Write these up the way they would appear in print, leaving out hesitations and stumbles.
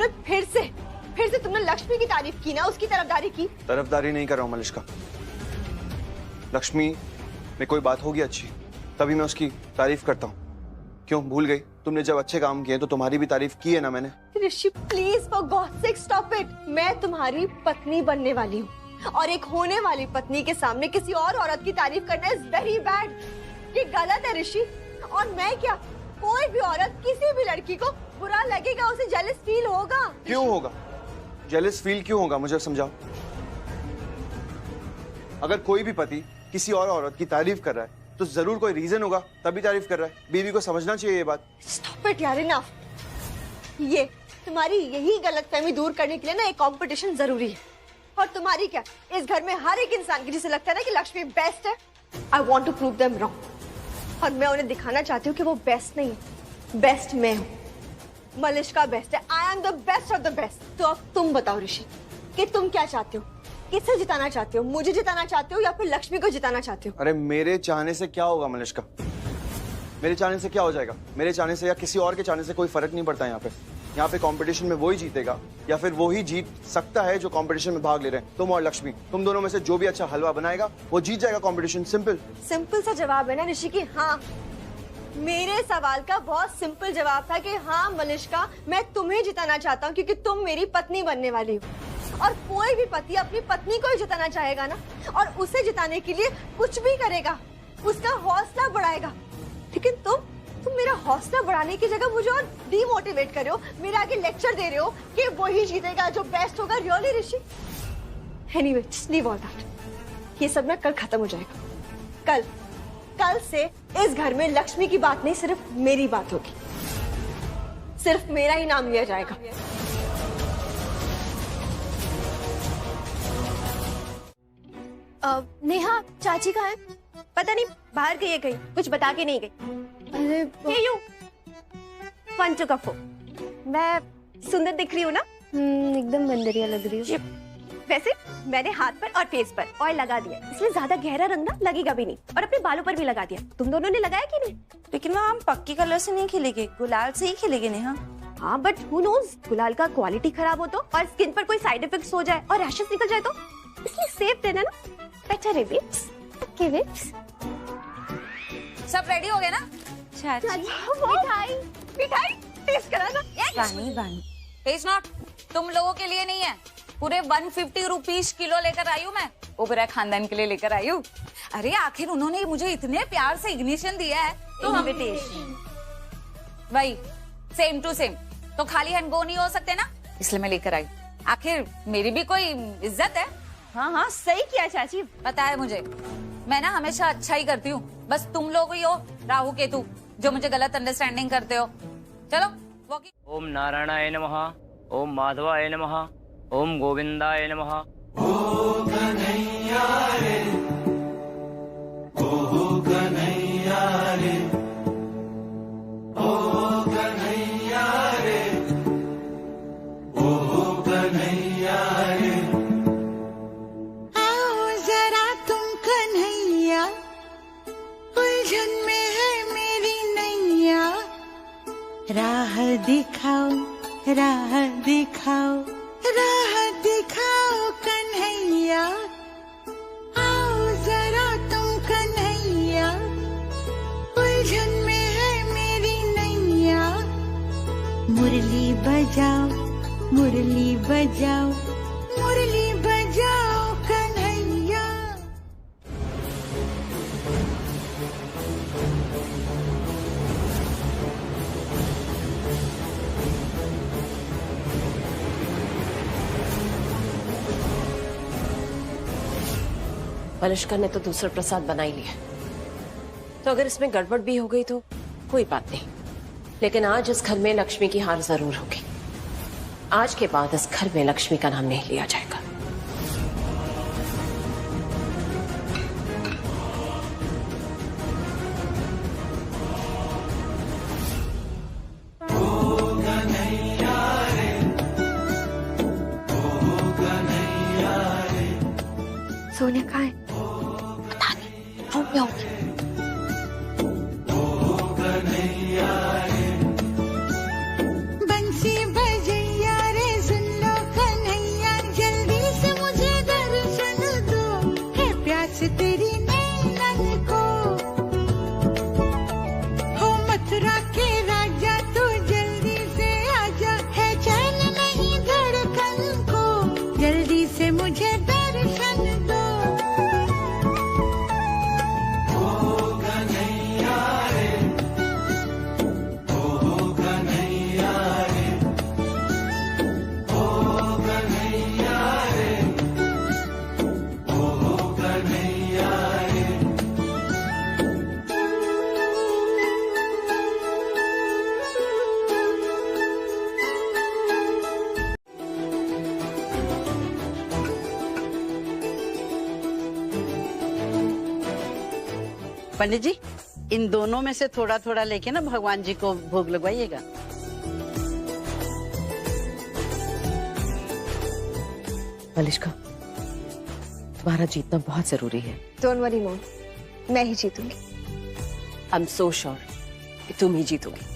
तुमने फिर से तुमने लक्ष्मी की तारीफ की ना, उसकी तरफदारी की। तरफदारी नहीं कर रहा हूँ मलिष्का। लक्ष्मी में कोई बात होगी अच्छी तभी मैं उसकी तारीफ करता हूँ। क्यों भूल गई? तुमने जब अच्छे काम किए तो तुम्हारी भी तारीफ की है ना मैंने। Rishi please for god sake stop it. मैं तुम्हारी पत्नी बनने वाली हूँ और एक होने वाली पत्नी के सामने किसी और औरत की तारीफ करना इज वेरी बैड। ये गलत है ऋषि। और मैं क्या, कोई भी औरत किसी भी लड़की को बुरा लगेगा, उसे जेलस फील होगा। क्यों होगा? जेलस फील क्यों होगा मुझे समझाओ। अगर कोई भी पति किसी और औरत की तारीफ कर रहा है तो जरूर कोई रीजन होगा तभी तारीफ कर रहा है। बीवी को समझना चाहिए ये बात। स्टॉप इट यार, इनफ। ये तुम्हारी यही गलतफहमी दूर करने के लिए ना एक कंपटीशन जरूरी है। और तुम्हारी क्या, इस घर में हर एक इंसान की जिसे लगता है ना कि लक्ष्मी बेस्ट है, I want to prove them wrong. और मैं उन्हें दिखाना चाहती हूँ कि वो बेस्ट नहीं है, बेस्ट मैं हूँ। मलिष्का बेस्ट है, I am the best of the best. तो अब तुम बताओ ऋषि कि तुम क्या चाहते हो, किसे जिताना चाहते हो? मुझे जिताना चाहते हो या फिर लक्ष्मी को जिताना चाहते हो? अरे मेरे चाहने से क्या होगा मलिष्का? मेरे चाहने से क्या हो जाएगा? मेरे चाहने से या किसी और के चाहने से कोई फर्क नहीं पड़ता। यहाँ पे कंपटीशन में वही जीतेगा या फिर वो ही जीत सकता है जो कंपटीशन में भाग ले रहे हैं। तुम और लक्ष्मी, तुम दोनों में से जो भी अच्छा हलवा बनाएगा वो जीत जाएगा कंपटीशन। सिंपल सा जवाब है ना ऋषि की हाँ। मेरे सवाल का बहुत सिंपल जवाब था कि हाँ मलिष्का, मैं तुम्हें जिताना चाहता हूँ क्योंकि तुम मेरी पत्नी बनने वाली हो। और कोई भी पति अपनी पत्नी को ही जिताना चाहेगा ना, और उसे जिताने के लिए कुछ भी करेगा, उसका हौसला बढ़ाएगा। लेकिन तुम मेरा हौसला बढ़ाने की जगह मुझे और डीमोटिवेट कर रहे हो, मेरे आगे लेक्चर दे रहे हो कि वही जीतेगा जो बेस्ट होगा। Really Rishi? Anyway, just leave all that. ये सब ना कल खत्म हो जाएगा। कल से इस घर में लक्ष्मी की बात नहीं, सिर्फ मेरी बात होगी। सिर्फ मेरा ही नाम लिया जाएगा। नेहा, चाची कहाँ है? पता नहीं, बाहर गई है कहीं, कुछ बता के नहीं गई। अरे यू फन टू कफो। मैं सुंदर दिख रही हूँ ना? एकदम बंदरिया लग रही हो। वैसे मैंने हाथ पर और फेस पर ऑयल लगा दिया, इसलिए ज्यादा गहरा रंग ना लगेगा भी नहीं। और अपने बालों पर भी लगा दिया। तुम दोनों ने लगाया कि नहीं? लेकिन हम पक्की कलर से नहीं खिलेंगे, गुलाल से ही खिलेंगे नेहा। हाँ बट हु नोज, गुलाल का क्वालिटी खराब हो तो, और स्किन पर कोई साइड इफेक्ट्स हो जाए और रैशेस निकल जाए तो, इसलिए सेफ रहना ना बेटर है। विप्स, ओके विप्स। सब रेडी हो गए ना? मिठाई मिठाई टेस्ट कराना। बानी टेस्ट नॉट तुम लोगों के लिए नहीं है, पूरे 150 रुपीज किलो लेकर आई हूँ मैं। वो पूरा खानदान के लिए लेकर आई हूँ। अरे आखिर उन्होंने मुझे इतने प्यार से इग्निशन दिया है तो इनविटेशन वही सेम टू सेम, तो खाली हैंड गो नहीं हो सकते ना, इसलिए मैं लेकर आई। आखिर मेरी भी कोई इज्जत है। हाँ सही किया चाची। पता है मुझे, मैं ना हमेशा अच्छा ही करती हूँ, बस तुम लोग ही हो राहु केतु जो मुझे गलत अंडरस्टैंडिंग करते हो। चलो वॉकिंग। ओम नारायणाय नमः, ओम माधवाय नमः, ओम गोविंदाय नमः। ओ कन्हैया रे, ओ कन्हैया रे, ओ कन्हैया रे, ओ कन्हैया रे। आओ जरा तुम कन्हैया, उलझन में है मेरी नैया। राह दिखाओ, राह दिखाओ, राह दिखाओ कन्हैया। आओ जरा तुम कन्हैया, उलझन में है मेरी नैया। मुरली बजाओ, मुरली बजाओ, मुरली बजाओ कन्हैया। मलिष्का ने तो दूसरा प्रसाद बना ही लिया, तो अगर इसमें गड़बड़ भी हो गई तो कोई बात नहीं, लेकिन आज इस घर में लक्ष्मी की हार जरूर होगी। आज के बाद इस घर में लक्ष्मी का नाम नहीं लिया जाएगा। सोनिया कहाँ है? पता नहीं, रूम में होगी। बंसी बजैया रे पंडित जी, इन दोनों में से थोड़ा थोड़ा लेके ना भगवान जी को भोग लगवाइएगा। मलिष्का, तुम्हारा जीतना बहुत जरूरी है। डोंट वरी मॉम, मैं ही जीतूंगी। आई एम सो श्योर कि तुम ही जीतोगी।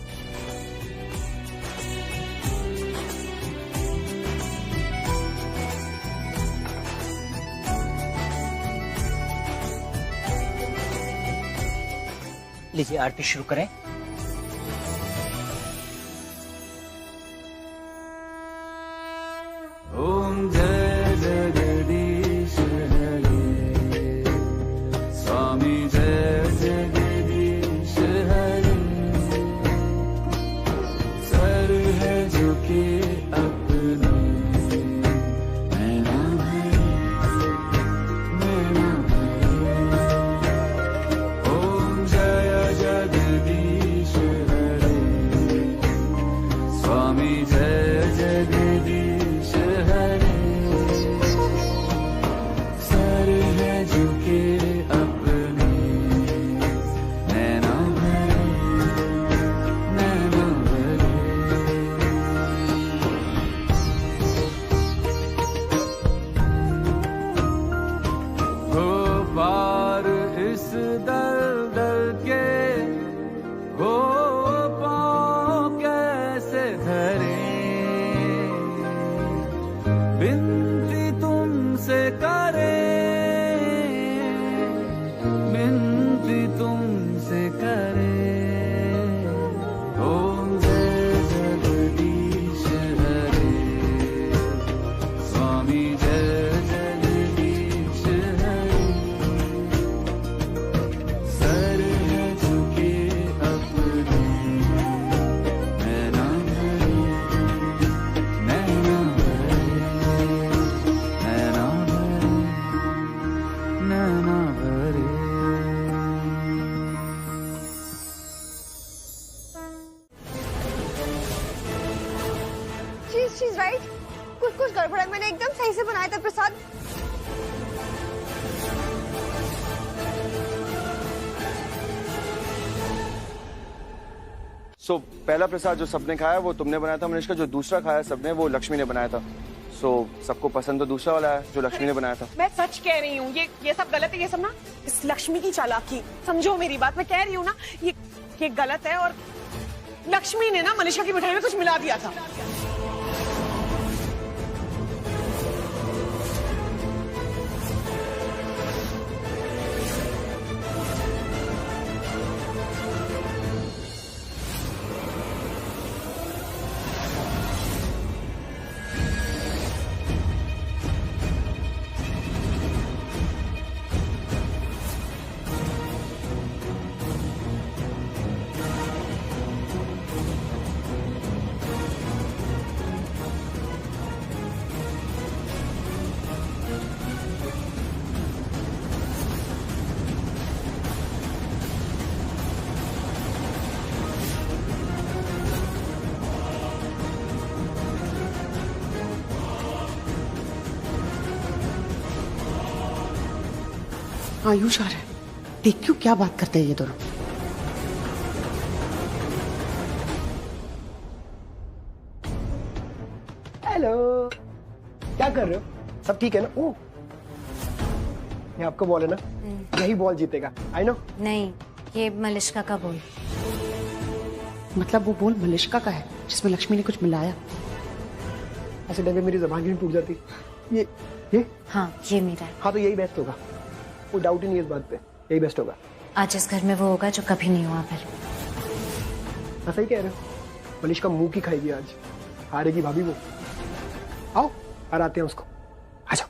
लीजिए आरती शुरू करें। ओम जय जगदीश हरे, स्वामी जय जगदीश हरे। सर है झुके अपने, नैना भरे, नैना भरे। ओम जय जगदीश हरे, स्वामी जय जगदीश हरे। सर है झुके अपने, नैना भरे, नैना भरे। हो पार इस दलदल के, हो पाँव कैसे धरे। बिनती तुमसे करे, बिनती तुमसे करे। ओम जय जगदीश हरे, स्वामी जय जगदीश हरे। सर है झुके अपने, नैना भरे, नैना भरे, नैना भरे, नैना भरे। She's right. कुछ गड़बड़ है। मैंने एकदम सही से बनाया था प्रसाद। सो पहला प्रसाद जो सबने खाया वो तुमने बनाया था मनीष का, जो दूसरा खाया सबने वो लक्ष्मी ने बनाया था। सो सबको पसंद तो दूसरा वाला है जो लक्ष्मी ने बनाया था। मैं सच कह रही हूँ, ये सब गलत है। ये सब ना इस लक्ष्मी की चालाकी, समझो मेरी बात। मैं कह रही हूँ ना, ये गलत है। और लक्ष्मी ने ना मनीषा की मिठाई में कुछ मिला दिया था। आयुष आ रहा है, देख क्यों क्या बात करते हैं ये दोनों। हेलो, क्या कर रहे हो? सब ठीक है ना? ओ, ये आपका बॉल है ना? यही बॉल जीतेगा। I know. नहीं, ये मलिष्का का बोल। मतलब वो बोल मलिष्का का है जिसमें लक्ष्मी ने कुछ मिलाया। ऐसे डर में मेरी जबान ही नहीं टूट जाती। ये हाँ, ये मेरा है। हाँ तो यही बेस्ट होगा, वो डाउट ही नहीं है इस बात पे, यही बेस्ट होगा। आज इस घर में वो होगा जो कभी नहीं हुआ पहले। ऐसा ही कह रहे हो? मनीष का मुंह की खाएगी आज, हारेगी भाभी वो। आओ हराते हैं उसको, आ जाओ।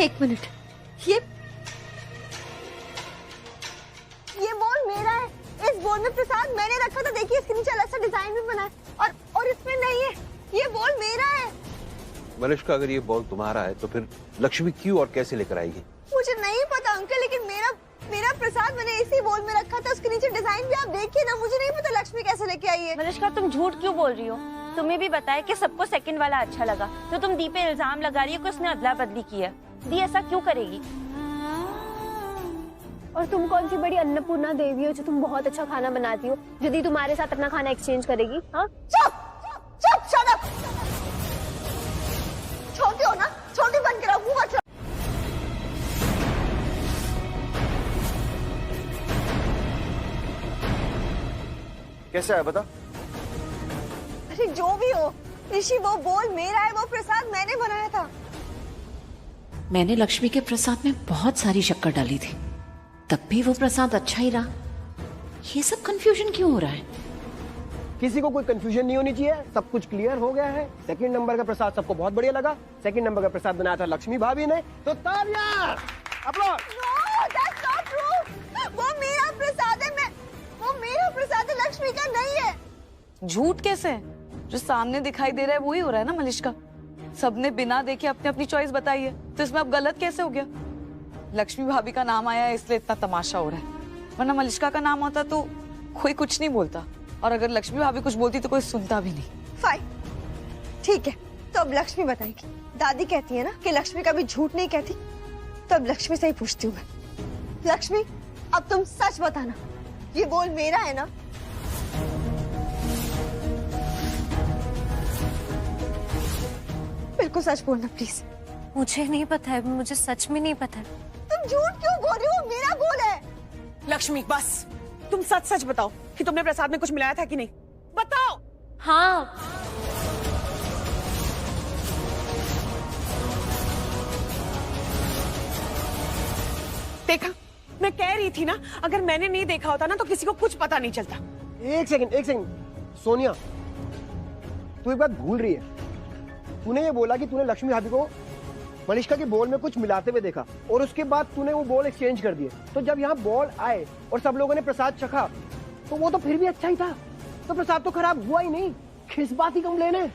एक मिनट, ये बॉल मेरा है। इस बॉल में प्रसाद मैंने रखा था। देखिए इसके नीचे अलग सा डिजाइन भी बना है और इसमें नहीं है। ये बॉल मेरा है। मलिष्का, अगर ये बॉल तुम्हारा है तो फिर लक्ष्मी क्यों और कैसे लेकर आएगी? मुझे नहीं पता अंकल, लेकिन मेरा प्रसाद मैंने इसी बॉल में रखा था। उसके नीचे डिजाइन भी आप देखिए ना। मुझे नहीं पता लक्ष्मी कैसे लेके आई है। मलिष्का, तुम झूठ क्यों बोल रही हो? तुम्हें भी बताया कि सबको सेकंड वाला अच्छा लगा, तो तुम दी पे इल्जाम लगा रही हो कि उसने अदला बदली की है। दी ऐसा क्यों करेगी? और तुम कौन सी बड़ी अन्नपूर्णा देवी हो जो तुम बहुत अच्छा खाना बनाती हो, जो दी तुम्हारे साथ अपना खाना एक्सचेंज करेगी? हाँ, चुप चुप, शट अप। छोटी हो ना, छोटी बन के रहो। कैसे आया बता? अरे जो भी हो ऋषि, वो बोल मेरा है, वो प्रसाद मैंने बनाया था। मैंने लक्ष्मी के प्रसाद में बहुत सारी शक्कर डाली थी, तब भी वो प्रसाद अच्छा ही रहा। ये सब कंफ्यूजन क्यों हो रहा है? किसी को कोई कंफ्यूजन नहीं होनी चाहिए, सब कुछ क्लियर हो गया है। सेकंड नंबर का प्रसाद सबको बहुत बढ़िया लगा। सेकंड नंबर का प्रसाद बनाया था लक्ष्मी भाभी ने, तो तालियां, upload. No, that's not true. वो मेरा प्रसाद है, वो मेरा प्रसाद है, लक्ष्मी का नहीं है। झूठ कैसे है? जो सामने दिखाई दे रहा है वही हो रहा है ना मलिष्का। सबने बिना देखे अपनी अपनी चॉइस बताई है, तो इसमें अब गलत कैसे हो गया? लक्ष्मी भाभी का नाम आया है इसलिए इतना तमाशा हो रहा है, वरना मलिष्का का नाम होता तो कोई कुछ नहीं बोलता, और अगर लक्ष्मी भाभी कुछ बोलती तो कोई सुनता भी नहीं। फाइन, ठीक है, तो अब लक्ष्मी बताएगी। दादी कहती है ना कि लक्ष्मी कभी झूठ नहीं कहती, तो अब लक्ष्मी से ही पूछती हूँ मैं। लक्ष्मी, अब तुम सच बताना, ये बोल मेरा है ना? बिल्कुल सच बोलना प्लीज। मुझे नहीं पता है, मुझे सच में नहीं पता है। तुम झूठ क्यों बोल रही हो? मेरा बोल है। लक्ष्मी बस, तुम सच सच बताओ कि तुमने प्रसाद में कुछ मिलाया था कि नहीं, बताओ। हाँ, देखा, मैं कह रही थी ना, अगर मैंने नहीं देखा होता ना तो किसी को कुछ पता नहीं चलता। एक सेकंड सोनिया, तू एक बात भूल रही है। तूने ये बोला कि तूने लक्ष्मी भाभी को मलिष्का के बॉल में कुछ मिलाते हुए देखा, और उसके बाद तूने वो बॉल एक्सचेंज कर दिए। तो जब यहाँ बॉल आए और सब लोगों ने प्रसाद चखा, तो वो तो फिर भी अच्छा ही था, तो प्रसाद तो खराब हुआ ही नहीं। किस बात की कंप्लेन है?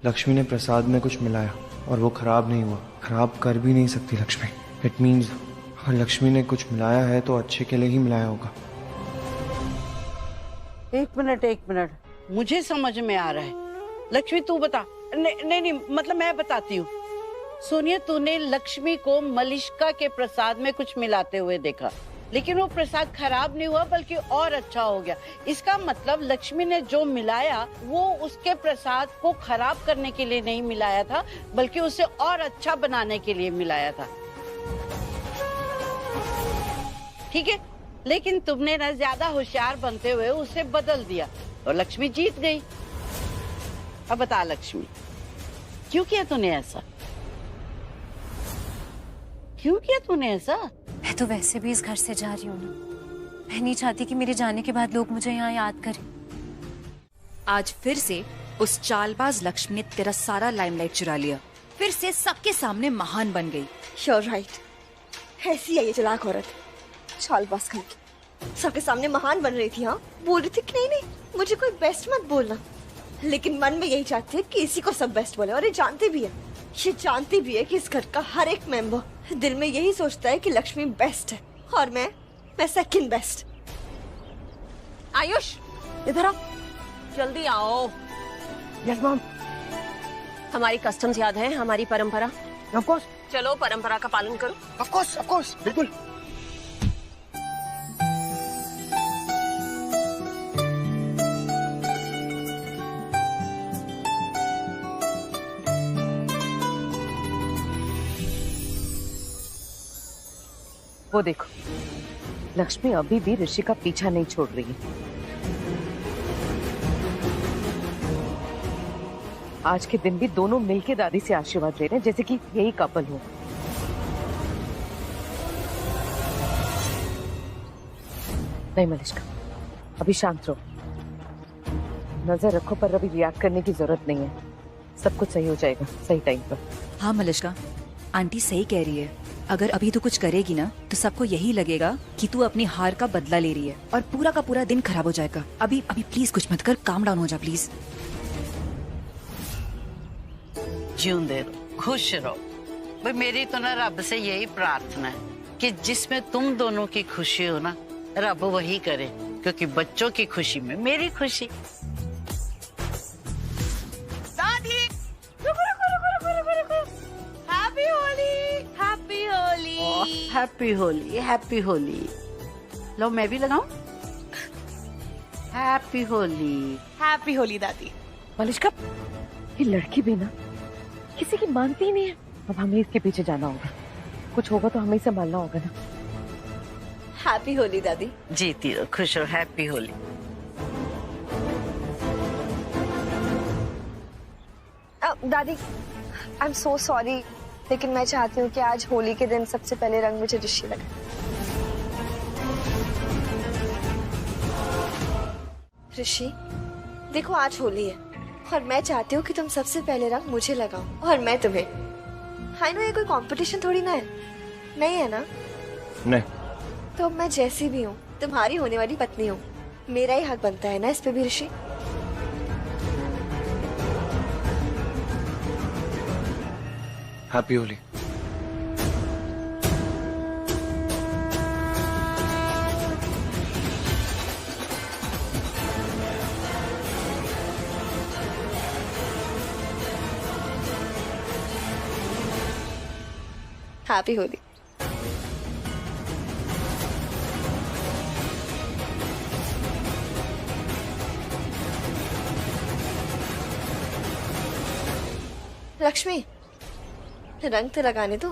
लक्ष्मी ने प्रसाद में कुछ मिलाया और वो खराब नहीं हुआ। खराब कर भी नहीं सकती लक्ष्मी। इट मीन्स अगर लक्ष्मी ने कुछ मिलाया है तो अच्छे के लिए ही मिलाया होगा। एक मिनट, मुझे समझ में आ रहा है। लक्ष्मी तू बता। नहीं, मतलब मैं बताती हूँ। सोनिया, तूने लक्ष्मी को मलिष्का के प्रसाद में कुछ मिलाते हुए देखा, लेकिन वो प्रसाद खराब नहीं हुआ बल्कि और अच्छा हो गया। इसका मतलब लक्ष्मी ने जो मिलाया वो उसके प्रसाद को खराब करने के लिए नहीं मिलाया था, बल्कि उसे और अच्छा बनाने के लिए मिलाया था। ठीक है, लेकिन तुमने ना ज्यादा होशियार बनते हुए उसे बदल दिया और लक्ष्मी जीत गई। अब बता लक्ष्मी, क्यों किया तूने ऐसा? क्यों किया तूने ऐसा? मैं तो वैसे भी इस घर से जा रही हूँ ना। मैं नहीं चाहती कि मेरे जाने के बाद लोग मुझे यहाँ याद करें। आज फिर से उस चालबाज लक्ष्मी ने तेरा सारा लाइमलाइट चुरा लिया, फिर से सबके सामने महान बन गई। You're right. ऐसी है ये चालाक औरत, चालबाज कहीं की। सबके सामने महान बन रही थी। हाँ, बोल रही थी कि नहीं मुझे कोई बेस्ट मत बोलना, लेकिन मन में यही चाहती है कि इसी को सब बेस्ट बोले। और ये जानती भी है कि इस घर का हर एक मेंबर दिल में यही सोचता है कि लक्ष्मी बेस्ट है और मैं सेकंड बेस्ट। आयुष, इधर आओ, जल्दी आओ। Yes ma'am. हमारी कस्टम्स याद है, हमारी परंपरा। Of course. चलो परंपरा का पालन करो। ऑफ कोर्स, बिल्कुल। वो देखो, लक्ष्मी अभी भी ऋषि का पीछा नहीं छोड़ रही है। आज के दिन भी दोनों मिलके दादी से आशीर्वाद ले रहे हैं, जैसे कि यही कपल हो। नहीं मलिष्का, अभी शांत रहो, नजर रखो, पर अभी रिएक्ट करने की जरूरत नहीं है। सब कुछ सही हो जाएगा सही टाइम पर। हाँ मलिष्का, आंटी सही कह रही है। अगर अभी तू कुछ करेगी ना तो सबको यही लगेगा कि तू अपनी हार का बदला ले रही है और पूरा का पूरा दिन खराब हो जाएगा। अभी प्लीज कुछ मत कर, काम डाउन हो जा प्लीज। जिਉਂਦੇ रहो, खुश रहो। भाई मेरी तो ना रब से यही प्रार्थना है कि जिसमें तुम दोनों की खुशी हो ना, रब वही करे, क्योंकि बच्चों की खुशी में मेरी खुशी। दादी रुको रुको रुको रुको रुको रुको। Happy Holi, happy Holi, happy Holi, happy Holi. लो मैं भी लगाऊं? हैप्पी होली, हैप्पी होली दादी। मलिश्का, ये लड़की भी ना किसी की मानती ही नहीं है। अब हमें इसके पीछे जाना होगा, कुछ होगा तो हमें इसे मारना होगा ना। हैप्पी होली दादी। जीती रहो, खुश रहो, हैप्पी होली। दादी आई एम सो सॉरी, लेकिन मैं चाहती हूँ कि आज होली के दिन सबसे पहले रंग मुझे ऋषि लगे। ऋषि देखो, आज होली है और मैं चाहती हूँ कि तुम सबसे पहले रंग मुझे लगाओ और मैं तुम्हें। हाय नो, ये कोई कंपटीशन थोड़ी ना है, नहीं है ना? नहीं। तो अब मैं जैसी भी हूँ तुम्हारी होने वाली पत्नी हूँ, मेरा ही हक बनता है ना इस पे भी ऋषि। हैप्पी होली। हैप्पी होली। लक्ष्मी, रंग तो लगाने दो।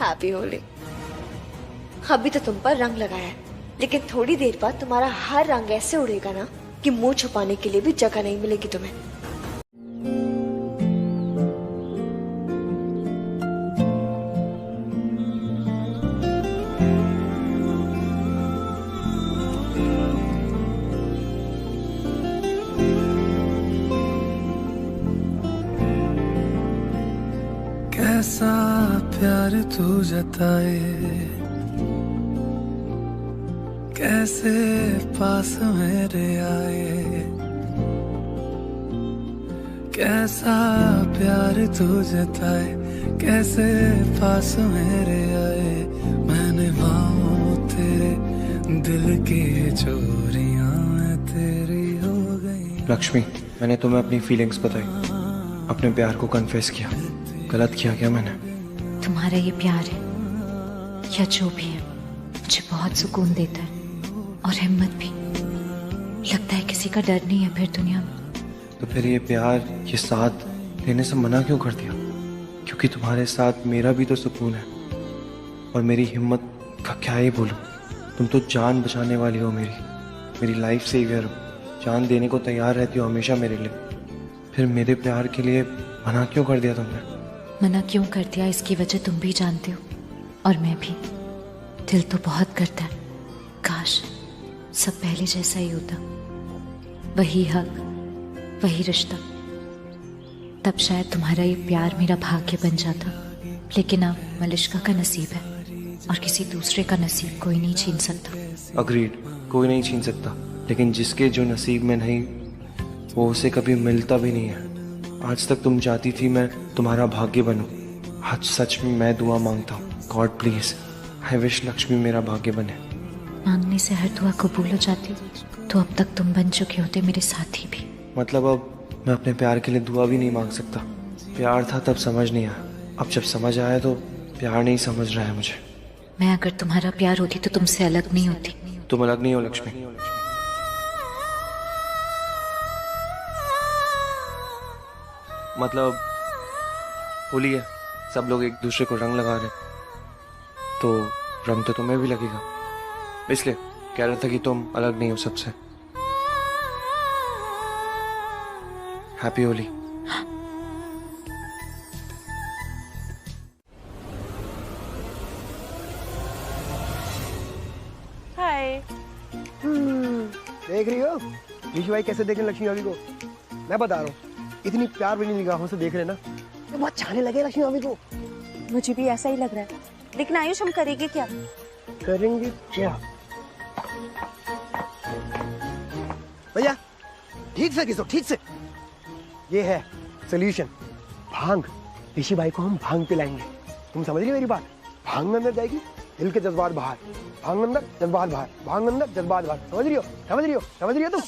हैप्पी होली। अभी तो तुम पर रंग लगाया है, लेकिन थोड़ी देर बाद तुम्हारा हर रंग ऐसे उड़ेगा ना कि मुंह छुपाने के लिए भी जगह नहीं मिलेगी तुम्हें। कैसा प्यार तू जताए, कैसे पास मेरे आए, कैसा प्यार तू जताए, कैसे पास मेरे आए। मैंने बाहों तेरे दिल की चोरियां मैं तेरी हो गई। लक्ष्मी, मैंने तुम्हें अपनी फीलिंग्स बताई, अपने प्यार को कन्फेस किया। गलत किया क्या मैंने? तुम्हारा ये प्यार है या जो भी है, मुझे बहुत सुकून देता है और हिम्मत भी। लगता है किसी का डर नहीं है फिर दुनिया में। तो फिर ये प्यार, ये साथ लेने से मना क्यों कर दिया? क्योंकि तुम्हारे साथ मेरा भी तो सुकून है और मेरी हिम्मत का क्या ही बोलूं। तुम तो जान बचाने वाली हो, मेरी लाइफ सेवियर हो, जान देने को तैयार रहती हो हमेशा मेरे लिए। फिर मेरे प्यार के लिए मना क्यों कर दिया तुमने? मना क्यों कर दिया इसकी वजह तुम भी जानते हो और मैं भी। दिल तो बहुत करता है, काश सब पहले जैसा ही होता, वही हक, वही रिश्ता। तब शायद तुम्हारा ये प्यार मेरा भाग्य बन जाता। लेकिन अब मलिश्का का नसीब है और किसी दूसरे का नसीब कोई नहीं छीन सकता। अग्रीड, कोई नहीं छीन सकता, लेकिन जिसके जो नसीब में नहीं वो उसे कभी मिलता भी नहीं है। आज तक तुम चाहती थी मैं तुम्हारा भाग्य बनूं, आज सच में मैं दुआ मांगता हूँ, God please I wish Lakshmi मेरा भाग्य बने। मांगने से हर दुआ कबूल हो जाती तो अब तक तुम बन चुके होते मेरे साथी भी। मतलब अब मैं अपने प्यार के लिए दुआ भी नहीं मांग सकता? प्यार था तब समझ नहीं आया, अब जब समझ आया तो प्यार नहीं समझ रहा है मुझे। मैं अगर तुम्हारा प्यार होती तो तुमसे अलग नहीं होती। तुम अलग नहीं हो लक्ष्मी। मतलब होली है, सब लोग एक दूसरे को रंग लगा रहे, तो रंग तो तुम्हें भी लगेगा, इसलिए कह रहा था कि तुम अलग नहीं हो सबसे। हैप्पी होली। हाय। देख रही हो ऋषि भाई कैसे देखें लक्ष्मी भाभी को? मैं बता रहा हूँ, इतनी प्यार वाली निगाहों से देख रहे ना, तो बहुत चाहने लगे लक्ष्मी भाभी को। मुझे भी ऐसा ही लग रहा है, लेकिन आयुष हम करेंगे क्या? करेंगे क्या? भैया ठीक से घिसो, ठीक से। ये है सोल्यूशन, भांग। ऋषि भाई को हम भांग पिलाएंगे। तुम समझ रही मेरी बात? भांग अंदर जाएगी, दिल के जज्बात बाहर, भांग अंदर जज्बात बाहर, भांग अंदर जज्बात बाहर। समझ रही हो? समझ रही हो? समझ रही हो तुम?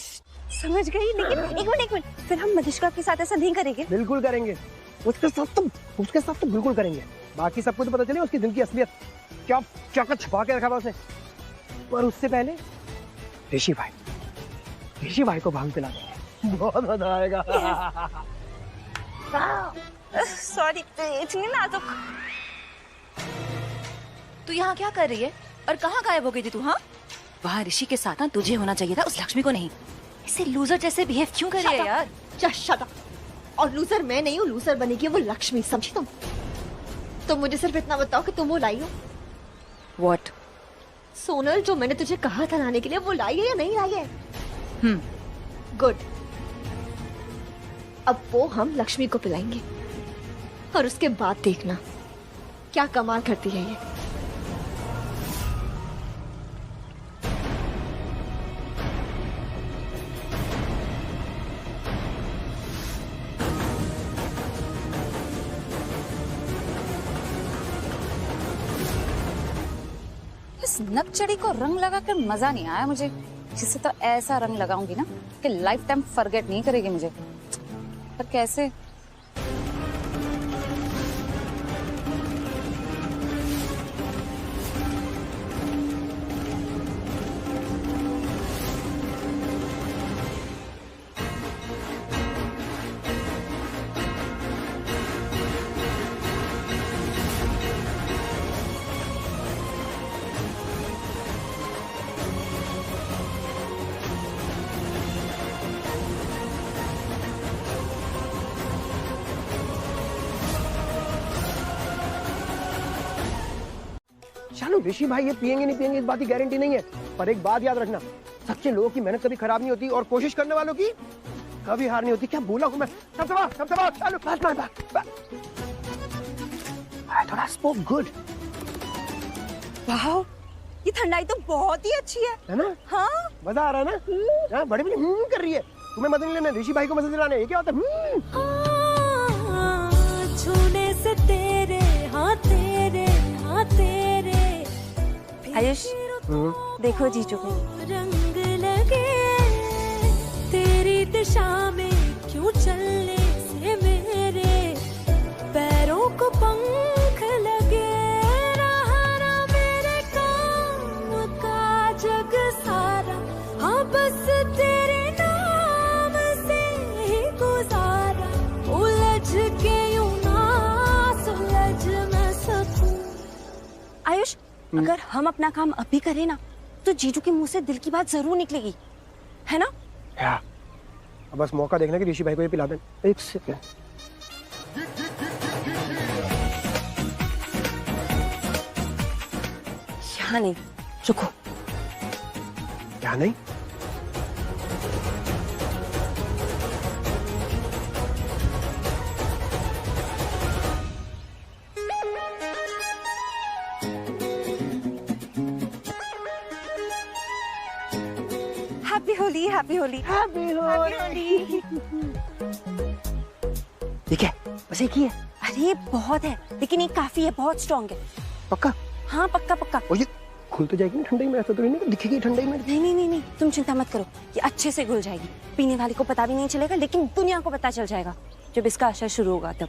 समझ गई, लेकिन एक मिनट, फिर हम मलिष्का के साथ ऐसा नहीं करेंगे? बिल्कुल करेंगे, उसके साथ तो बिल्कुल करेंगे। बाकी सबको तो पता चले उसकी दिल की असलियत क्या क्या छुपा के रखा था उसने। पर उससे पहले ऋषि भाई को भांग पिला देंगे। बहुत मजा आएगा। सॉरी, इतनी नाजुक। तू यहाँ क्या कर रही है और कहाँ गायब हो गई थी तू? हाँ, वहाँ ऋषि के साथ ना तुझे होना चाहिए था, उस लक्ष्मी को नहीं। इसे लूजर जैसे बिहेव क्यों कर रही है यार? Just shut up. और लूजर मैं नहीं हूँ, लूजर बनेगी वो लक्ष्मी, समझी तुम? तुम मुझे सिर्फ इतना बताओ कि तुम वो लाई हो। What? सोनल, जो मैंने तुझे कहा था लाने के लिए, वो लाई है या नहीं लाई है? गुड। अब वो हम लक्ष्मी को पिलाएंगे और उसके बाद देखना क्या कमाल करती है ये। इस नकचड़ी को रंग लगाकर मजा नहीं आया मुझे। जिसे तो ऐसा रंग लगाऊंगी ना कि लाइफ टाइम फॉरगेट नहीं करेगी मुझे। पर कैसे? शालू, ऋषि भाई ये पियेंगे नहीं पियेंगे इस बात की गारंटी नहीं है, पर एक बात याद रखना, सच्चे लोगों की मेहनत कभी खराब नहीं होती और कोशिश करने वालों की कभी हार नहीं होती। क्या बोला हूँ मैं? शालू, I thought I spoke good. वाह, ये ठंडाई तो बहुत ही अच्छी है ना? हाँ, मजा आ रहा है ना? हाँ, बड़ी कर रही है। तुम्हें मजा नहीं लेना, ऋषि भाई को मजा दिलाना है। ये क्या होता है? छूने से तेरे, हाँ तेरे, हाँ तेरे। आयुष, देखो जीजू को। रंग लगे तेरी दिशा में, क्यों चलने से मेरे पैरों को पंख लगे। रहा ना मेरे काम का जग सारा, हाँ बस तेरे नाम से ही गुजारा। उलझ के यूं ना सुलझ मैं सकूं। आयुष, अगर हम अपना काम अभी करें ना, तो जीजू के मुंह से दिल की बात जरूर निकलेगी, है ना? अब बस मौका देखना कि ऋषि भाई को ये पिला दें। एक सेकंड। यहाँ नहीं, रुको। क्या नहीं? Happy Holi, happy Holi, happy Holi. ठीक है, बस एक ही है। अरे बहुत है, लेकिन ये काफी है, बहुत स्ट्रॉन्ग है। पक्का? हाँ पक्का पक्का। और ये खुल तो जाएगी ना ठंडाई में? ऐसा तो नहीं दिखेगी ठंडाई में? नहीं नहीं नहीं नहीं, तुम चिंता मत करो, ये अच्छे से घुल जाएगी। पीने वाले को पता भी नहीं चलेगा, लेकिन दुनिया को पता चल जाएगा जब इसका असर शुरू होगा तब।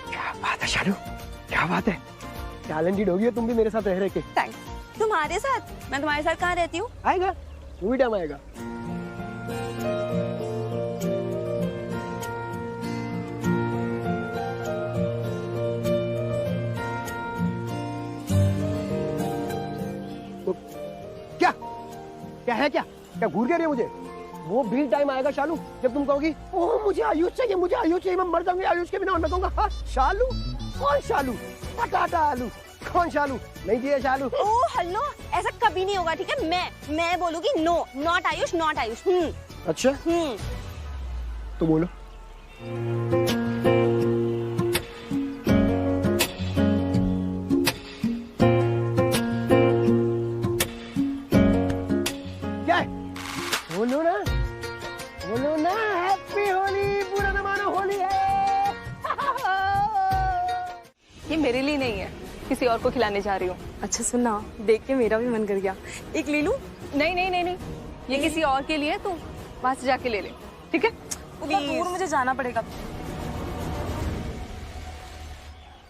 क्या बात है शालू, क्या बात है। टैलेंटेड होगी तुम भी मेरे साथ रह के। थैंक्स। तुम्हारे साथ? मैं तुम्हारे साथ कहाँ रहती हूँ? आएगा, वो भी टाइम आएगा। क्या क्या है? क्या घूर गया मुझे? वो भी टाइम आएगा शालू जब तुम कहोगी ओह मुझे आयुष चाहिए, मुझे आयुष चाहिए, मैं मर जाऊंगी आयुष के बिना। और मैं कहूंगा हाँ शालू। कौन शालू? पटाटा आलू। कौन शालू? नहीं चाहिए शालू। ओह हेलो, ऐसा कभी नहीं होगा, ठीक है? मैं बोलूंगी no, not Ayush, not Ayush. अच्छा, तो बोलो। क्या है? बोलो ना, हैप्पी होली। पूरा किसी और को खिलाने जा रही हूँ। अच्छा सुना, देख के मेरा भी मन कर गया। एक ले लूं? नहीं नहीं नहीं नहीं, ये किसी और के लिए, तू वहां से जाके ले ले, ठीक है? उतना दूर मुझे जाना पड़ेगा,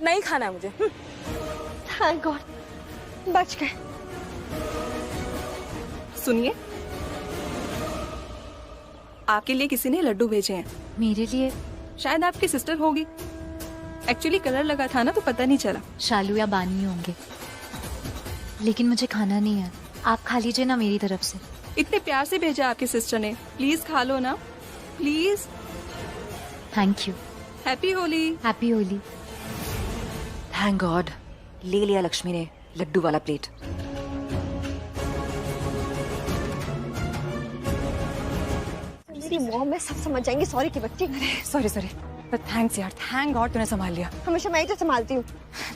नहीं खाना है मुझे। थैंक गॉड, बच गए। सुनिए, आपके लिए किसी ने लड्डू भेजे हैं। मेरे लिए? शायद आपकी सिस्टर होगी। एक्चुअली कलर लगा था ना तो पता नहीं चला। शालू या बानी होंगे, लेकिन मुझे खाना नहीं है। आप खा लीजिए ना मेरी तरफ से। इतने प्यार से भेजा आपकी सिस्टर ने, प्लीज खा लो ना, please. Thank you. Happy Holi. Happy Holi. Thank God, ले लिया लक्ष्मी ने लड्डू वाला प्लेट। मेरी मॉम में सब समझ जाएंगे, सॉरी की बच्ची। सॉरी सॉरी, पर थैंक्स यार, थैंक गॉड तूने संभाल लिया। हमेशा मैं ही तो संभालती हूँ।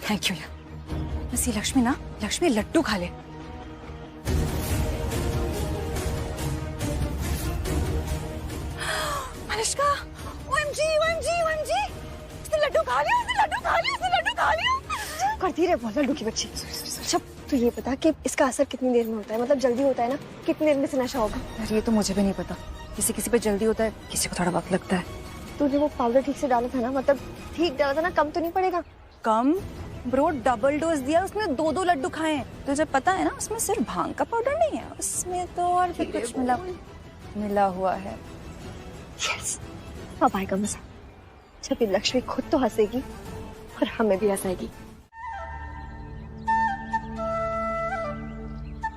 थैंक यू यार। बस ये लक्ष्मी लड्डू खा ले। अनुष्का, OMG OMG OMG, इसने लड्डू खा लिया, इसने लड्डू खा लिया, इसने लड्डू खा लिया। करती रहे बहुत लड्डू की बच्ची। अच्छा तो ये बता कि इसका असर कितनी देर में होता है, मतलब जल्दी होता है ना, कितनी देर में से नशा होगा? यार ये तो मुझे भी नहीं पता, किसी किसी पे जल्दी होता है, किसी को थोड़ा वक्त लगता है। तूने वो पाउडर ठीक से डाला था ना, मतलब ठीक डाला था ना, कम तो नहीं पड़ेगा? कम ब्रो, डबल डोज दिया उसने, 2 लड्डू खाए हैं। तुझे पता है ना उसमें सिर्फ भांग का पाउडर नहीं है, उसमें तो और भी कुछ मिला हुआ है। यस, अब आएगा मजा जब ये लक्ष्मी खुद तो हंसेगी और हमें भी हंसाएगी।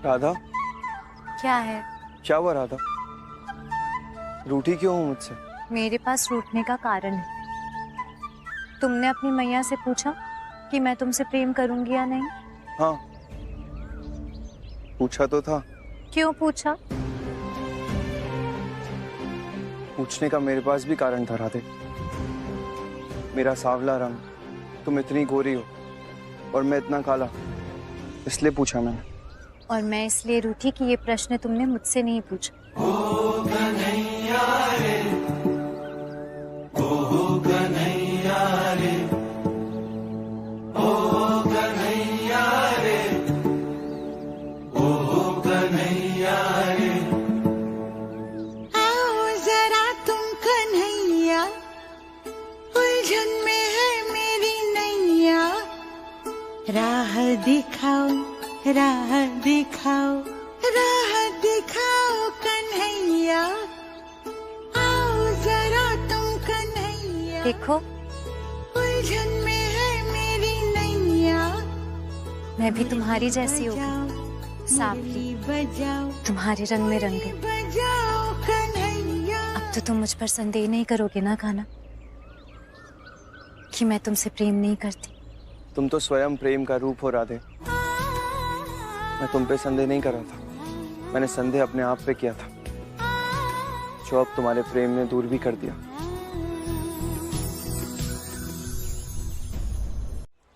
राधा, क्या है? क्या हुआ राधा? रूठी क्यों हूँ मुझसे? मेरे पास रूठने का कारण है। तुमने अपनी मैया से पूछा कि मैं तुमसे प्रेम करूंगी या नहीं? हाँ, पूछा तो था। क्यों पूछा? पूछने का मेरे पास भी कारण था राधे। मेरा सांवला रंग, तुम इतनी गोरी हो और मैं इतना काला, इसलिए पूछा मैंने। और मैं इसलिए रूठी कि ये प्रश्न तुमने मुझसे नहीं पूछा। आओ जरा तुम कन्हैया, उलझन में है मेरी नैया, राह दिखाओ, राह दिखाओ, राह दिखाओ कन्हैया, आओ जरा तुम कन्हैया। देखो, उलझन में है मेरी नैया, मैं भी तुम्हारी जैसी होगी, सांवली, बजाओ तुम्हारे रंग में रंगे। बजाओ कन्हैया। अब तो तुम मुझ पर संदेह नहीं करोगे ना कान्हा, कि मैं तुमसे प्रेम नहीं करती? तुम तो स्वयं प्रेम का रूप हो राधे। मैं तुम पे संदेह नहीं कर रहा था, मैंने संदेह अपने आप पे किया था, जो अब तुम्हारे प्रेम ने दूर भी कर दिया।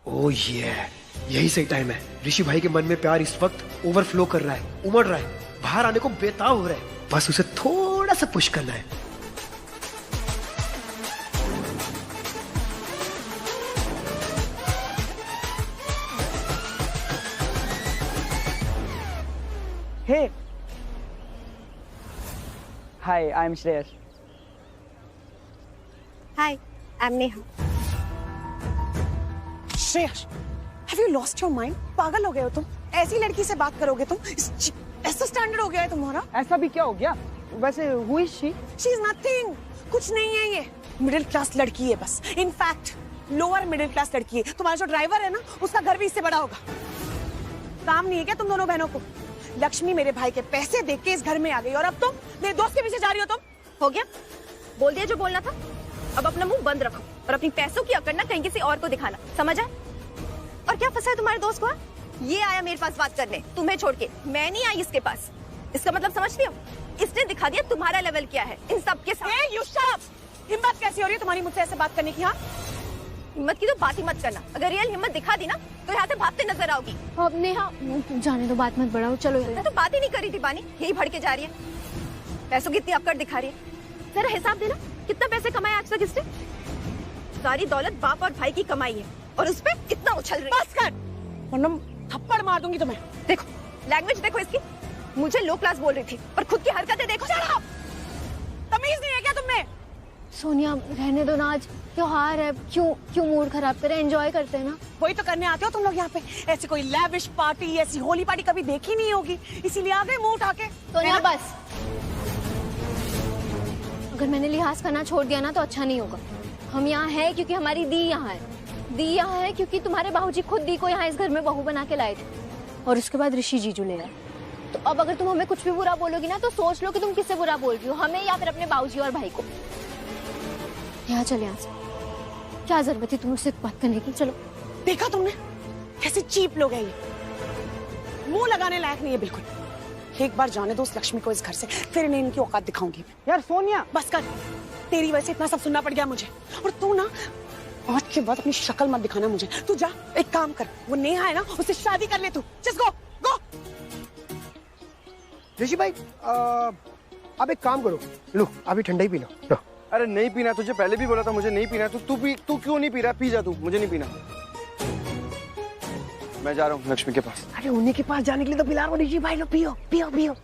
ओह ये यही सही टाइम है। ऋषि भाई के मन में प्यार इस वक्त ओवरफ्लो कर रहा है, उमड़ रहा है, बाहर आने को बेताब हो रहा है। बस उसे थोड़ा सा पुश करना है। Hey. Hi, I'm Shreyas. Hi, I'm Neha. Shreyas, have you lost your mind? पागल हो गए हो तुम? ऐसी लड़की से बात करोगे तुम? ऐसा स्टैंडर्ड हो गया है तुम्हारा? ऐसा भी क्या हो गया? वैसे who is she? She is nothing. कुछ नहीं है ये। मिडिल क्लास लड़की है बस। इनफैक्ट लोअर मिडिल क्लास लड़की है। तुम्हारा जो ड्राइवर है ना, उसका घर भी इससे बड़ा होगा। काम नहीं है क्या तुम दोनों बहनों को? लक्ष्मी मेरे भाई के पैसे देख के इस घर में आ गई और अब तुम मेरे दोस्त के पीछे जा रही हो। तुम हो गया, बोल दिया जो बोलना था। अब अपना मुंह बंद रखो और अपनी पैसों की अकड़ ना कहीं किसी और को दिखाना, समझ आए? और क्या फंसा है तुम्हारे दोस्त को? ये आया मेरे पास बात करने, तुम्हें छोड़ के। मैं नहीं आई इसके पास। इसका मतलब समझती हो? इसने दिखा दिया तुम्हारा लेवल क्या है इन सब के साथ। You shut up! हिम्मत कैसी हो रही है तुम्हारी मुझसे ऐसे बात करने की? हाँ, हिम्मत की तो बात ही मत करना। अगर रियल हिम्मत दिखा दी ना तो यहाँ से भागते नजर आओगी। अब नेहा, जाने दो, बात मत बढ़ाओ, चलो। मैं तो बात ही नहीं करी थी बानी, यही भड़के जा रही है। पैसों की इतनी अकड़ दिखा रही है। जरा हिसाब देना, कितना पैसे कमाए आज तक इसने? सारी दौलत बाप और भाई की कमाई है और उस पर इतना उछल रही है। बस कर, वरना थप्पड़ मार दूंगी तुम्हें। देखो लैंग्वेज देखो इसकी, मुझे लो क्लास बोल रही थी और खुद की हरकतें देखो। तमीज नहीं है क्या तुमने? सोनिया रहने दो ना, आज त्योहार है, क्यों मूड खराब करें, एंजॉय करते हैं ना। वही तो करने आते हो तुम लोग यहाँ पे। ऐसी कोई लैविश पार्टी, ऐसी होली पार्टी कभी देखी नहीं होगी, इसीलिए आ गए मुंह उठा के। सोनिया बस, अगर मैंने लिहाज करना छोड़ दिया ना तो अच्छा नहीं होगा। हम यहाँ हैं क्योंकि हमारी दी यहाँ है, दी यहाँ है क्योंकि तुम्हारे बाबूजी खुद दी को यहाँ इस घर में बहू बना के लाए थे और उसके बाद ऋषि जीजू ले आए। तो अब अगर तुम हमें कुछ भी बुरा बोलोगी ना तो सोच लो कि तुम किससे बुरा बोल रही हो, हमें या फिर अपने बाबूजी और भाई को। यहाँ चले, यहाँ से क्या जरूरत है तुम मुझसे बात करने की। चलो। देखा तुमने कैसे चीप लोग हैं ये, मुंह लगाने लायक नहीं है बिल्कुल। एक बार जाने दो उस लक्ष्मी को इस घर से, फिर इन्हें इनकी औकात दिखाऊंगी। यार सोनिया बस कर, तेरी वजह से इतना सब सुनना पड़ गया मुझे। और तू ना आज के बाद अपनी शक्ल मत दिखाना मुझे। तू जा एक काम कर, वो नेहा है ना उससे शादी कर ले तू। जस्ट गो गो। ऋषि भाई आप एक काम करो, लो अभी ठंडा ही पी लो। अरे नहीं पीना, तुझे पहले भी बोला था मुझे नहीं पीना। तू क्यों नहीं पी रहा? पी जा तू, मुझे नहीं पीना। मैं जा रहा हूँ लक्ष्मी के पास। अरे उन्हीं के पास जाने के लिए तो पिला रहा हूँ ऋषि भाई, लो पियो पियो पियो।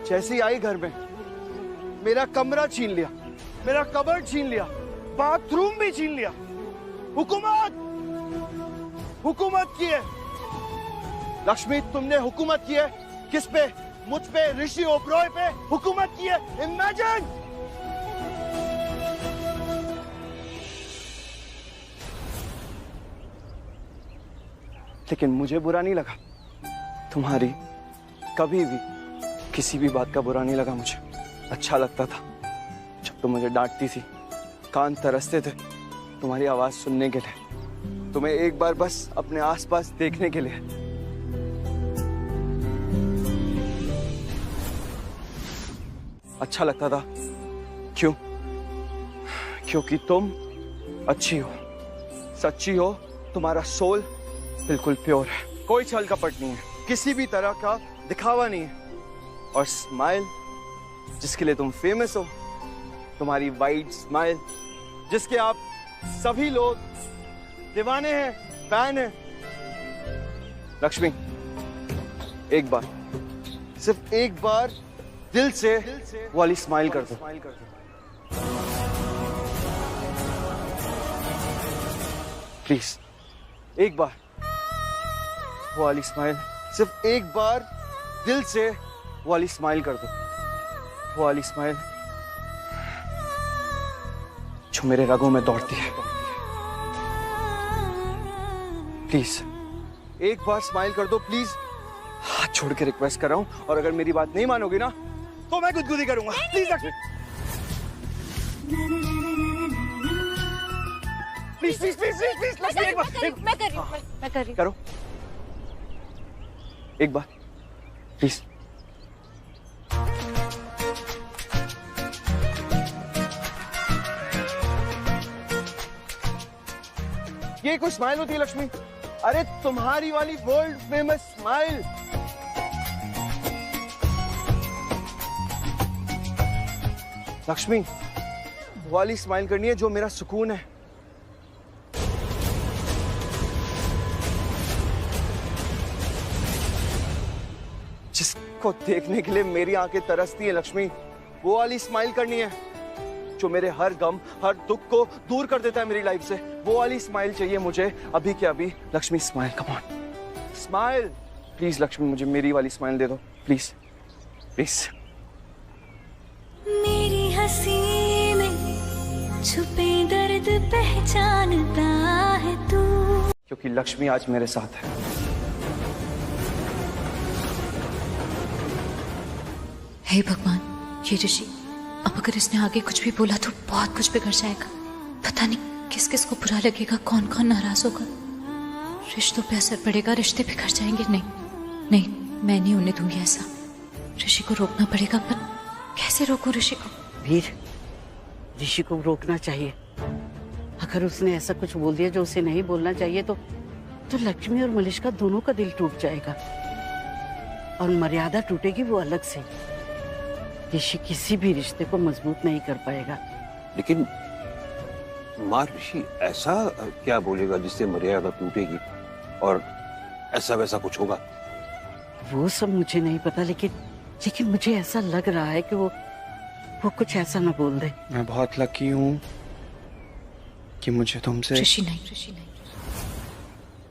जैसे ही आई घर में मेरा कमरा छीन लिया, मेरा कबर्ड छीन लिया, बाथरूम भी छीन लिया। हुकूमत की है लक्ष्मी, तुमने हुकूमत की है। किस पे? मुझ पे, ऋषि ओबरॉय पे हुकूमत की है। इमेजिन। लेकिन मुझे बुरा नहीं लगा, तुम्हारी कभी भी किसी भी बात का बुरा नहीं लगा मुझे। अच्छा लगता था जब तुम मुझे डांटती थी, कान तरसते थे तुम्हारी आवाज सुनने के लिए, तुम्हें एक बार बस अपने आसपास देखने के लिए। अच्छा लगता था। क्यों? क्योंकि तुम अच्छी हो, सच्ची हो, तुम्हारा सोल बिल्कुल प्योर है, कोई छल कपट नहीं है, किसी भी तरह का दिखावा नहीं है। और स्माइल जिसके लिए तुम फेमस हो, तुम्हारी वाइड स्माइल जिसके आप सभी लोग दीवाने हैं, फैन हैं। लक्ष्मी एक बार, सिर्फ एक बार दिल से वो वाली स्माइल कर दो। प्लीज एक बार वो वाली स्माइल, सिर्फ एक बार दिल से वो वाली स्माइल कर दो। वो वाली स्माइल जो मेरे रगों में दौड़ती है। प्लीज एक बार स्माइल कर दो, प्लीज। हाथ छोड़ के रिक्वेस्ट कर रहा हूं, और अगर मेरी बात नहीं मानोगी ना तो मैं गुदगुदी करूंगा। Please Lakshmi, please please please please Lakshmi, एक बार। मैं कर रही हूँ। करो एक बार प्लीज। ये कोई स्माइल होती है लक्ष्मी? अरे तुम्हारी वाली वर्ल्ड फेमस स्माइल। लक्ष्मी वाली स्माइल करनी है जो मेरा सुकून है। जिसको देखने के लिए मेरी आंखें तरसती है लक्ष्मी, वो वाली स्माइल करनी है जो मेरे हर गम, हर दुख को दूर कर देता है मेरी लाइफ से। वो वाली स्माइल चाहिए मुझे अभी के अभी। Lakshmi smile, come on smile please. Lakshmi मुझे मेरी वाली स्माइल दे दो प्लीज प्लीज। मेरी हंसी में छुपे दर्द पहचानता है तू, क्योंकि लक्ष्मी आज मेरे साथ है। हे भगवान, ये ऋषि अब अगर इसने आगे कुछ भी बोला तो बहुत कुछ बिगड़ जाएगा। पता नहीं किस किस को बुरा लगेगा, कौन कौन नाराज होगा, रिश्तों पे असर पड़ेगा, रिश्ते बिगड़ जाएंगे। नहीं नहीं, मैं नहीं होने दूंगी ऐसा। ऋषि को रोकना पड़ेगा, पर कैसे रोकूं ऋषि को? वीर, ऋषि को रोकना चाहिए। अगर उसने ऐसा कुछ बोल दिया जो उसे नहीं बोलना चाहिए तो लक्ष्मी और मलिष्का दोनों का दिल टूट जाएगा और मर्यादा टूटेगी वो अलग से। ऋषि किसी भी रिश्ते को मजबूत नहीं कर पाएगा। लेकिन माँ ऋषि ऐसा क्या बोलेगा जिससे मर्यादा टूटेगी और ऐसा वैसा कुछ होगा? वो सब मुझे नहीं पता, लेकिन मुझे ऐसा लग रहा है कि वो कुछ ऐसा ना बोल दे। मैं बहुत लकी हूँ कि मुझे तुमसे ऋषि नहीं,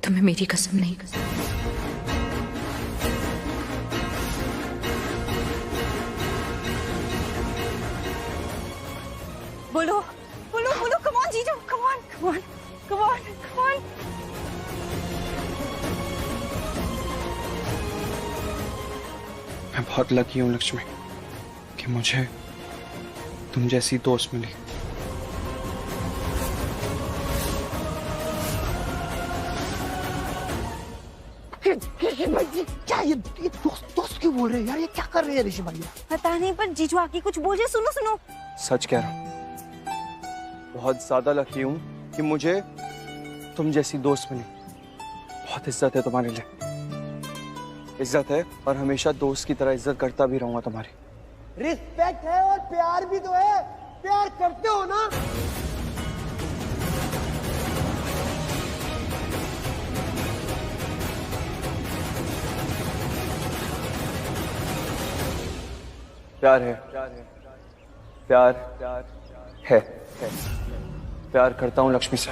तुम्हें मेरी कसम नहीं। बोलो बोलो बोलो, कम ऑन जीजू, come on come on come on come on. मैं बहुत लकी हूँ लक्ष्मी कि मुझे तुम जैसी दोस्त मिली। क्या ये दोस्त क्यों बोल रहे हैं यार? ये क्या कर रहे हैं ऋषि भाई? पता नहीं, पर जीजू आके कुछ बोले। सुनो सुनो। सच कह रहा हूँ, बहुत ज्यादा लकी हूँ कि मुझे तुम जैसी दोस्त मिली। बहुत इज्जत है तुम्हारे लिए, इज्जत है, और हमेशा दोस्त की तरह इज्जत करता भी रहूंगा तुम्हारी। रिस्पेक्ट है और प्यार भी तो है। प्यार करते हो ना? प्यार है, प्यार है, प्यार करता हूँ लक्ष्मी से।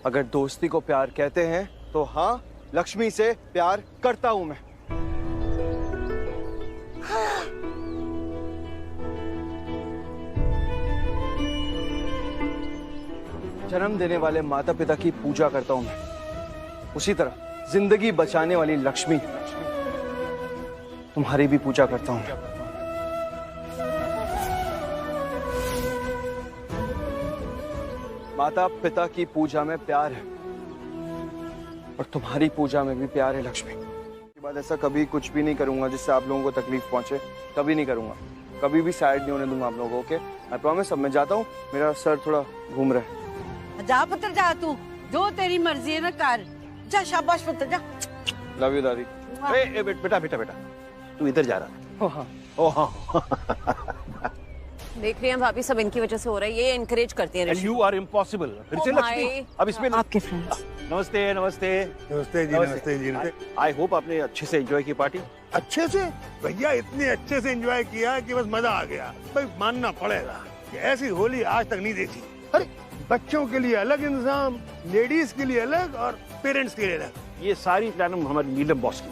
अगर दोस्ती को प्यार कहते हैं तो हाँ, लक्ष्मी से प्यार करता हूं मैं। जन्म देने वाले माता पिता की पूजा करता हूं मैं, उसी तरह जिंदगी बचाने वाली लक्ष्मी तुम्हारी भी पूजा करता हूं। माता पिता की पूजा में प्यार है और तुम्हारी पूजा में भी प्यार है लक्ष्मी। इसके बाद ऐसा कभी कुछ भी नहीं करूंगा जिससे आप लोगों को तकलीफ पहुंचे, कभी नहीं करूंगा, कभी भी सैड नहीं होने दूंगा आप लोगों को। Okay, I promise. अब मैं जाता हूँ, मेरा सर थोड़ा घूम रहा है। जा पुत्र जा, तू जो तेरी मर्जी है ना कर। जा, शाबाश पुत्र जा। लव यू दादी। बेटा बेटा बेटा, तू इधर जा रहा है? ओ हाँ। देख रही हैं भाभी, सब इनकी वजह से हो रहा है। ये एनकरेज करती हैं। And you are impossible। फिर से लक्ष्मी, अब इसमें आपके फ्रेंड्स। नमस्ते नमस्ते नमस्ते जी, नमस्ते जी। आई होप आपने अच्छे से एंजॉय की पार्टी। अच्छे से भैया, इतने अच्छे से एंजॉय किया कि बस मजा आ गया। भाई मानना पड़ेगा कि ऐसी होली आज तक नहीं देखी। अरे बच्चों के लिए अलग इंतजाम, लेडीज के लिए अलग और पेरेंट्स के लिए अलग। ये सारी प्लानिंग हमारी नीलम बॉस की।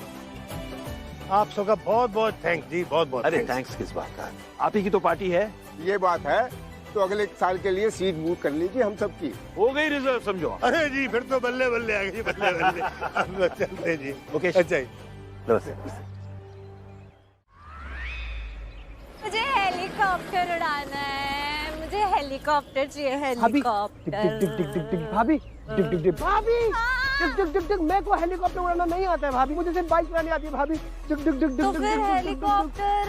आप सबका बहुत बहुत थैंक्स जी, बहुत बहुत। अरे थैंक्स किस बात का, आप ही की तो पार्टी है। ये बात है तो अगले साल के लिए सीट बुक कर लीजिए हम सबकी। हो गई रिजर्व समझो। अरे जी फिर तो बल्ले बल्ले आ गई, बल्ले बल्ले। हम लोग चलते जी। ओके, अच्छा जी, नमस्ते। मुझे हेलीकॉप्टर उड़ाना है, मुझे हेलीकॉप्टर चाहिए, हेलीकॉप्टर। डिग डिग डिग डिग भाभी, डिग डिग डिग भाभी, डिग डिग डिग डिग। मेरे को हेलीकॉप्टर उड़ाना नहीं आता है भाभी, मुझे सिर्फ बाइक चलानी आती है भाभी। डिग डिग डिग तो डिग। फिर हेलीकॉप्टर।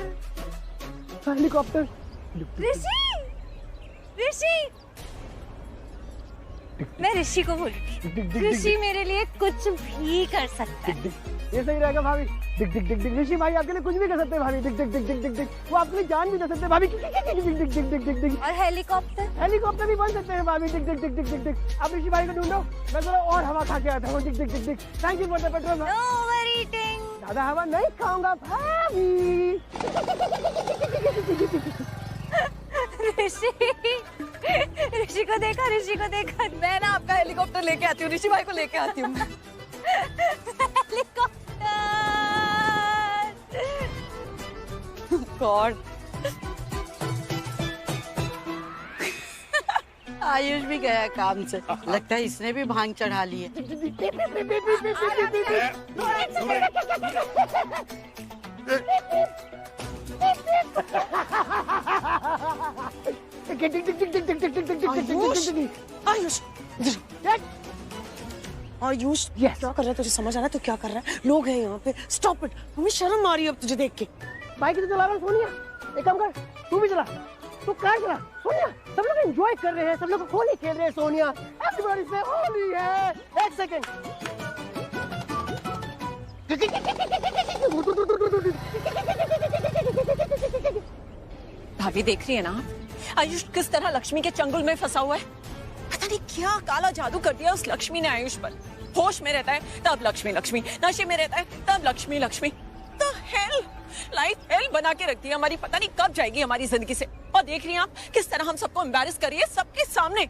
हेलीकॉप्टर। ऋषि, ऋषि, मैं ऋषि को बोलूंगी। ऋषि मेरे लिए कुछ भी कर सकता है। ये सही रहेगा भाभी। डिग डिग डिग डिग। ऋषि भाई आपके लिए कुछ भी कर सकते हैं भाभी। डिग डिग डिग डिग डिग डिग। वो आपके लिए जान भी दे सकते हैं भाभी। डिग डिग डिग डिग डिग डिग। और हेलीकॉप्टर? हेलीकॉप्टर भी बन सकते हैं भाभी। डिग डिग डिग डिग डिग डिग। अब ऋषि भाई को ढूंढो, मैं जरा और हवा खा के आता हूँ। डिग डिग डिग डिग। Thank you for the petrol. Overeating. ज्यादा हवा नहीं खाऊंगा भाभी। ऋषि, ऋषि को देखा, ऋषि को देखा। मैं ना आपका हेलीकॉप्टर लेके आती हूँ, ऋषि भाई को लेके आती हूँ। हेलीकॉप्टर। गॉड। आयुष भी गया काम से, लगता है इसने भी भांग चढ़ा ली है। आयुष, आयुष क्या कर रहा है? तुझे समझ आ रहा है तो क्या कर रहा है? लोग हैं यहाँ पे। Stop it. हमें शर्म आ रही है अब तुझे देख के। बाइक तो चला रहा है सोनिया, एक काम कर, तू भी चला। तू काट रहा सोनिया, सब लोग एंजॉय कर रहे हैं, सब लोग होली खेल रहे हैं सोनिया, एवरीबॉडी से होली है। एक सेकंड, भाभी देख रही है ना आयुष किस तरह लक्ष्मी के चंगुल में फंसा हुआ है। पता नहीं क्या काला जादू कर दिया उस लक्ष्मी ने आयुष पर। होश में रहता है तब लक्ष्मी लक्ष्मी, नशे में रहता है तब Lakshmi Lakshmi. The hell? Life hell बना के रखती है हमारी, पता नहीं कब जाएगी हमारी जिंदगी से। और देख रही हैं आप किस तरह हम सबको एम्बैरेस कर रही है सबके सामने।